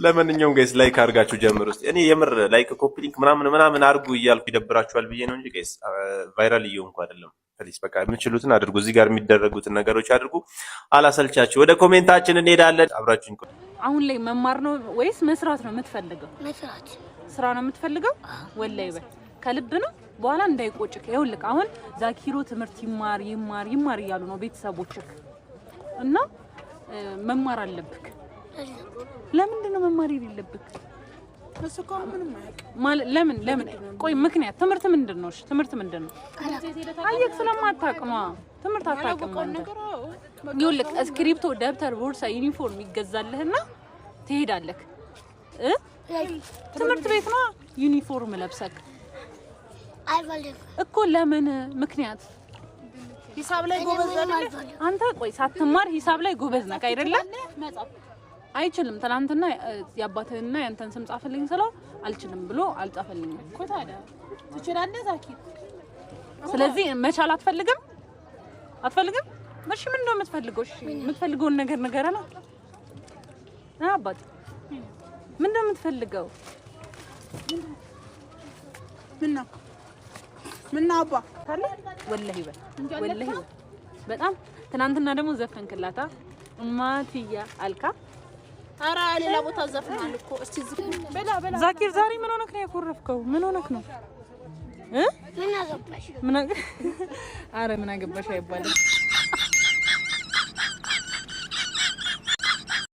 ለማንኛውም ጋይስ ላይክ አድርጋችሁ ጀምሩ እስቲ እኔ የምር ላይክ ኮፒ ሊንክ ምናምን አድርጉ እያልኩ ይደብራችኋል ብዬ ነው እንጂ ጋይስ ቫይራል እየሆንኩ አይደለም ፕሊስ በቃ የምትችሉትን አድርጉ እዚህ ጋር የሚደረጉትን ነገሮች አድርጉ አላሰልቻችሁ ወደ ኮሜንታችን እንሄዳለን አብራችሁን አሁን ላይ መማር ነው ወይስ መስራት ነው የምትፈልገው መስራት ስራ ነው የምትፈልገው ወላይ በል ከልብ ነው በኋላ እንዳይቆጭክ ይኸውልህ አሁን ዛኪሮ ትምህርት ይማር እያሉ ነው ቤተሰቦችክ እና መማር አለብክ ለምንድን ነው መማር የሌለብክ እሱኮ ምንም ማለት ለምን ቆይ ምክንያት ትምህርት ምንድነው ትምህርት ምንድነው አየክ ስለማታውቅ ነው ትምህርት አታውቅም ይኸውልህ እስክሪፕቶ ደብተር ቦርሳ ዩኒፎርም ይገዛልህና ትሄዳለህ ትምህርት ቤት ነው ዩኒፎርም ለብሰክ አይፈልግም እኮ ለምን ምክንያት ሂሳብ ላይ ጎበዝ ነህ አንተ ቆይ ሳትማር ሂሳብ ላይ ጎበዝ ነህ አይደለ አይችልም ትናንትና ያባተና ያንተን ስም ጻፈልኝ ስለው አልችልም ብሎ አልጻፈልኝም እኮ ታዲያ ትችላለህ ዛኪር ስለዚህ መቻል አትፈልግም እሺ ምን ነው የምትፈልገው እሺ የምትፈልገውን ነገር ንገረና አባት ምን ነው የምትፈልገው ምን አባ ታለ ወላሂ በጣም ትናንትና ደግሞ ዘፈንክላታ ማቲያ አልካ አራ ሌላ ቦታ ዘፈናል እኮ እስቲ በላ ዛኪር ዛሬ ምን ሆነክ ነው ያኮረፍከው ምን ሆነክ ነው ምን አገባሽ ምን አገባሽ አይባልም